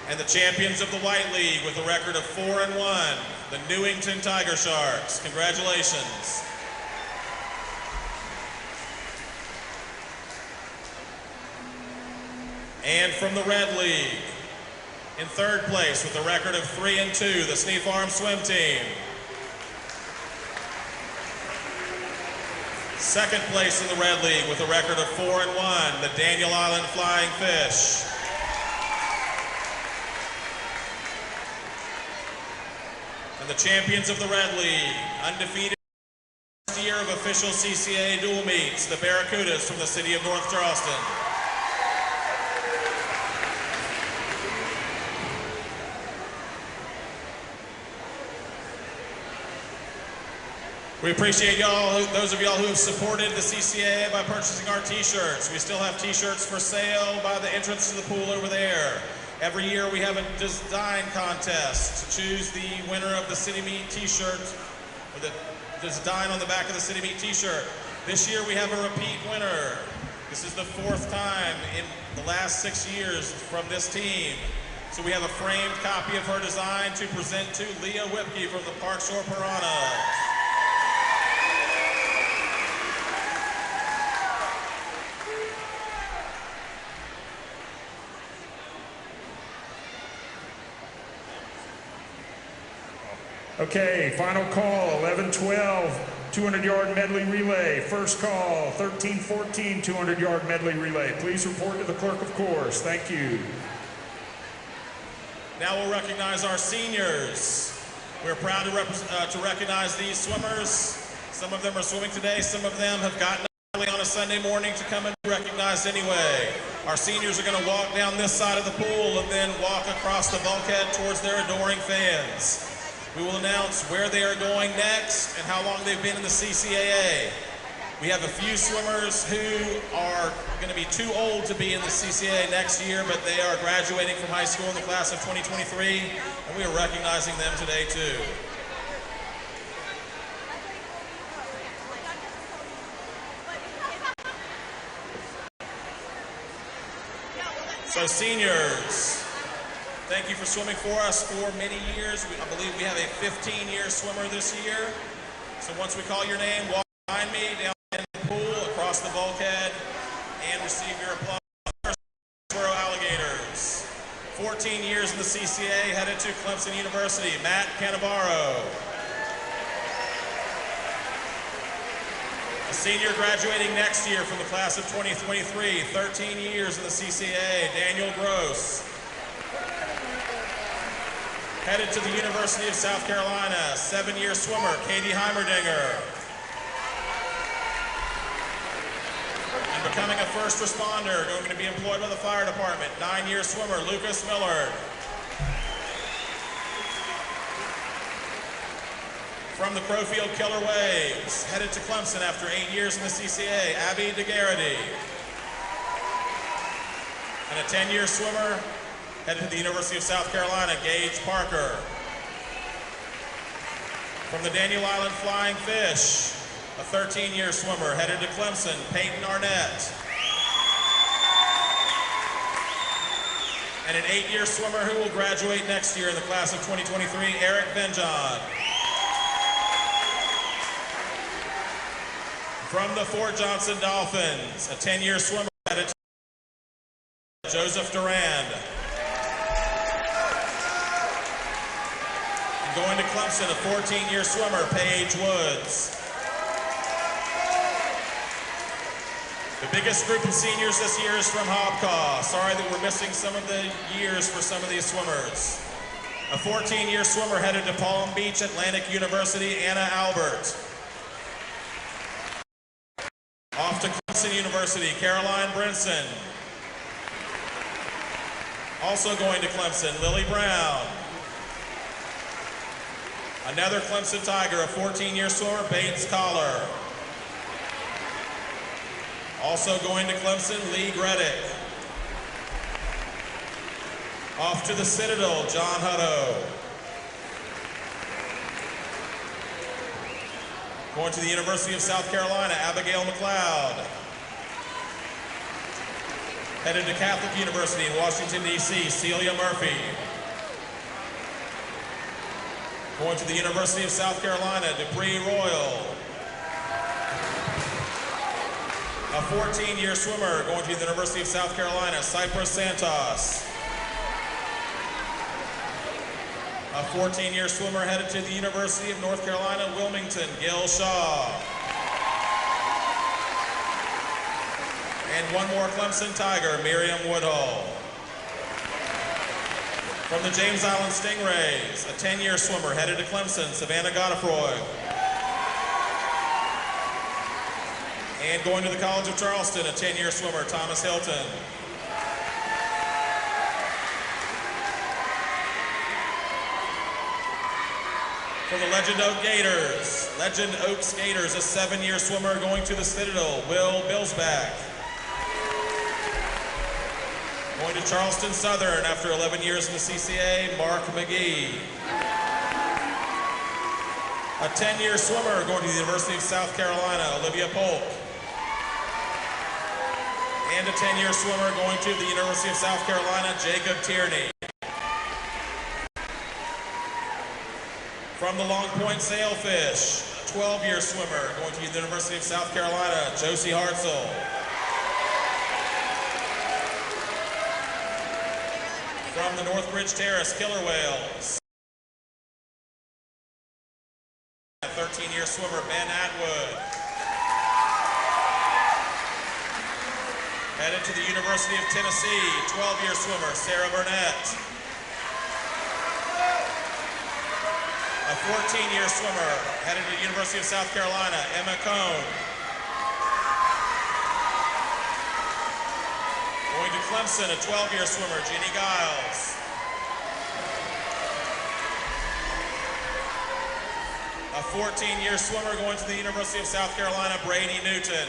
And the champions of the White League with a record of 4-1, the Newington Tiger Sharks. Congratulations. And from the Red League, in third place with a record of 3-2, the Sneed Farm Swim Team. Second place in the Red League with a record of 4-1, the Daniel Island Flying Fish. And the champions of the Red League, undefeated first year of official CCAA dual meets, the Barracudas from the city of North Charleston. We appreciate y'all, those of y'all who have supported the CCAA by purchasing our t-shirts. We still have t-shirts for sale by the entrance to the pool over there. Every year we have a design contest to choose the winner of the City Meet t-shirt, or the design on the back of the City Meet t-shirt. This year we have a repeat winner. This is the fourth time in the last 6 years from this team. So we have a framed copy of her design to present to Leah Whipke from the Park Shore Piranhas. Okay, final call, 11-12, 200-yard medley relay. First call, 13-14, 200-yard medley relay. Please report to the clerk of course. Thank you. Now we'll recognize our seniors. We're proud to recognize these swimmers. Some of them are swimming today. Some of them have gotten up early on a Sunday morning to come and be recognized anyway. Our seniors are going to walk down this side of the pool and then walk across the bulkhead towards their adoring fans. We will announce where they are going next and how long they've been in the CCAA. We have a few swimmers who are going to be too old to be in the CCAA next year, but they are graduating from high school in the class of 2023, and we are recognizing them today too. So seniors, thank you for swimming for us for many years. I believe we have a 15-year swimmer this year. So once we call your name, walk behind me down in the pool, across the bulkhead, and receive your applause. First, Squirrel Alligators. 14 years in the CCAA, headed to Clemson University, Matt Canavaro. A senior graduating next year from the class of 2023, 13 years in the CCAA, Daniel Gross. Headed to the University of South Carolina, 7-year swimmer, Katie Heimerdinger. And becoming a first responder, going to be employed by the fire department, 9-year swimmer, Lucas Millard. From the Crowfield Killer Waves, headed to Clemson after 8 years in the CCAA, Abby DeGarrity. And a 10-year swimmer, headed to the University of South Carolina, Gage Parker. From the Daniel Island Flying Fish, a 13-year swimmer, headed to Clemson, Peyton Arnett. And an 8-year swimmer who will graduate next year in the class of 2023, Eric Benjon. From the Fort Johnson Dolphins, a 10-year swimmer, headed to Joseph Durand. Going to Clemson, a 14-year swimmer, Paige Woods. The biggest group of seniors this year is from Hobcaw. Sorry that we're missing some of the years for some of these swimmers. A 14-year swimmer headed to Palm Beach Atlantic University, Anna Albert. Off to Clemson University, Caroline Brinson. Also going to Clemson, Lily Brown. Another Clemson Tiger, a 14-year swimmer, Bates Collar. Also going to Clemson, Lee Gredick. Off to the Citadel, John Hutto. Going to the University of South Carolina, Abigail McLeod. Headed to Catholic University in Washington, D.C., Celia Murphy. Going to the University of South Carolina, Dupree Royal. A 14-year swimmer going to the University of South Carolina, Cypress Santos. A 14-year swimmer headed to the University of North Carolina, Wilmington, Gil Shaw. And one more Clemson Tiger, Miriam Woodhull. From the James Island Stingrays, a 10-year swimmer headed to Clemson, Savannah Godefroy. And going to the College of Charleston, a 10-year swimmer, Thomas Hilton. For the Legend Oaks Gators, a 7-year swimmer going to the Citadel, Will Bilsback. Going to Charleston Southern after 11 years in the CCAA, Mark McGee. A 10-year swimmer going to the University of South Carolina, Olivia Polk. And a 10-year swimmer going to the University of South Carolina, Jacob Tierney. From the Long Point Sailfish, a 12-year swimmer going to the University of South Carolina, Josie Hartzell. From the Northbridge Terrace Killer Whales, a 13-year swimmer, Ben Atwood. Headed to the University of Tennessee, 12-year swimmer, Sarah Burnett. A 14-year swimmer, headed to the University of South Carolina, Emma Cohn. Going to Clemson, a 12-year swimmer, Jeannie Giles. A 14-year swimmer going to the University of South Carolina, Brady Newton.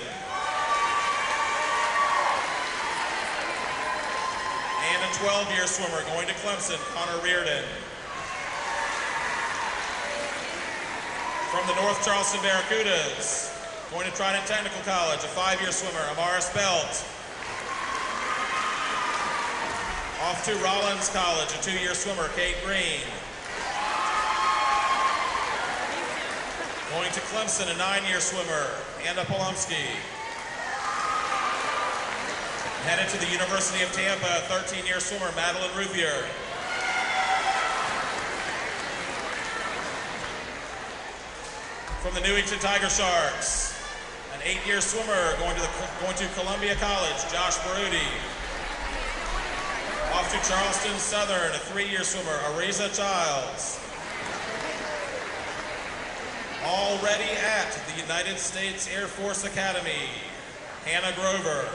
And a 12-year swimmer going to Clemson, Connor Reardon. From the North Charleston Barracudas, going to Trident Technical College, a 5-year swimmer, Amaris Belt. Off to Rollins College, a 2-year swimmer, Kate Green. Going to Clemson, a 9-year swimmer, Anna Polomsky. Headed to the University of Tampa, a 13-year swimmer, Madeline Rouvier. From the Newington Tiger Sharks, an 8-year swimmer going to Columbia College, Josh Baruti. Off to Charleston Southern, a 3-year swimmer, Ariza Childs. Already at the United States Air Force Academy, Hannah Grover.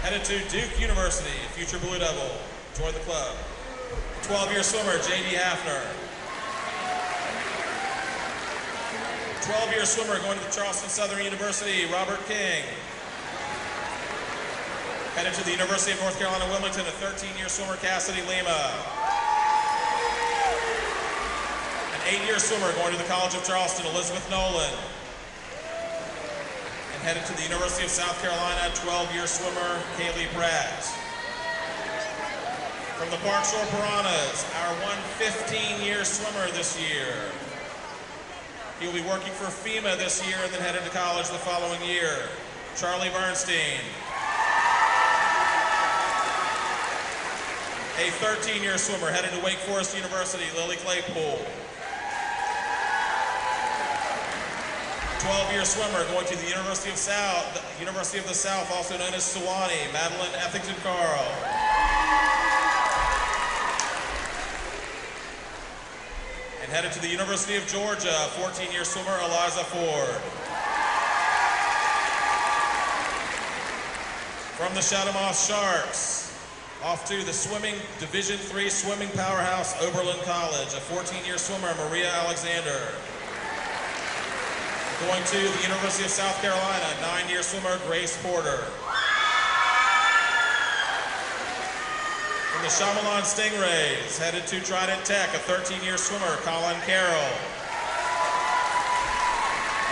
Headed to Duke University, future Blue Devil, join the club. 12-year swimmer, J.D. Hafner. 12-year swimmer going to the Charleston Southern University, Robert King. Headed to the University of North Carolina, Wilmington, a 13-year swimmer, Cassidy Lima. An 8-year swimmer going to the College of Charleston, Elizabeth Nolan. And headed to the University of South Carolina, 12-year swimmer, Kaylee Pratt. From the Park Shore Piranhas, our 15-year swimmer this year. He'll be working for FEMA this year and then headed to college the following year, Charlie Bernstein. A 13-year swimmer headed to Wake Forest University, Lily Claypool. 12-year swimmer going to the University of the South, also known as Sewanee, Madeline Ethington Carl. And headed to the University of Georgia, 14-year swimmer, Eliza Ford. From the Chatham-Moss Sharks, off to the Division III swimming powerhouse, Oberlin College, a 14-year swimmer, Maria Alexander. Going to the University of South Carolina, 9-year swimmer, Grace Porter. From the Chamalon Stingrays, headed to Trident Tech, a 13-year swimmer, Colin Carroll.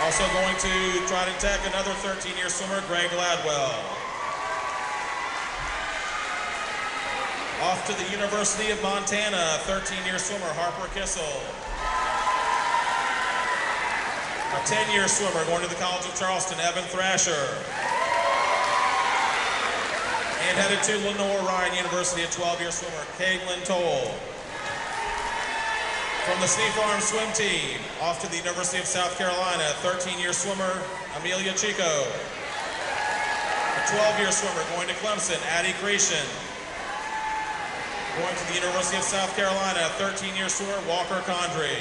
A Also going to Trident Tech, another 13-year swimmer, Greg Gladwell. Off to the University of Montana, 13-year swimmer, Harper Kissel. A 10-year swimmer going to the College of Charleston, Evan Thrasher. And headed to Lenoir-Rhyne University, a 12-year swimmer, Caitlin Toll. From the Sneak Farm swim team, off to the University of South Carolina, 13-year swimmer, Amelia Chico. A 12-year swimmer going to Clemson, Addie Grecian. Going to the University of South Carolina, 13-year swimmer, Walker Condrey.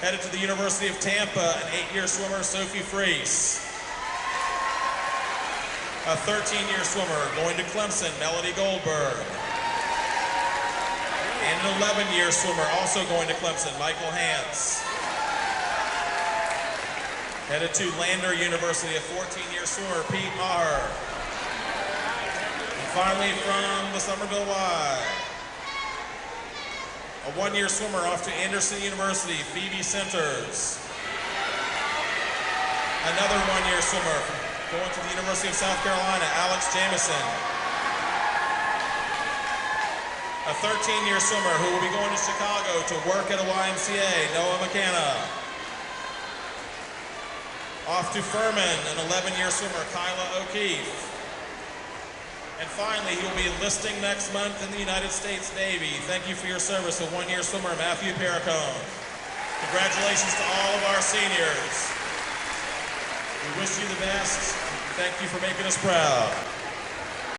Headed to the University of Tampa, an 8-year swimmer, Sophie Freese. A 13-year swimmer going to Clemson, Melody Goldberg. And an 11-year swimmer also going to Clemson, Michael Hance. Headed to Lander University, a 14-year swimmer, Pete Maher. And finally from the Somerville Y, a 1-year swimmer off to Anderson University, Phoebe Centers. Another 1-year swimmer going to the University of South Carolina, Alex Jamison. A 13-year swimmer who will be going to Chicago to work at a YMCA, Noah McKenna. Off to Furman, an 11-year swimmer, Kyla O'Keefe. And finally, he will be enlisting next month in the United States Navy. Thank you for your service, a 1-year swimmer, Matthew Perricone. Congratulations to all of our seniors. We wish you the best. Thank you for making us proud.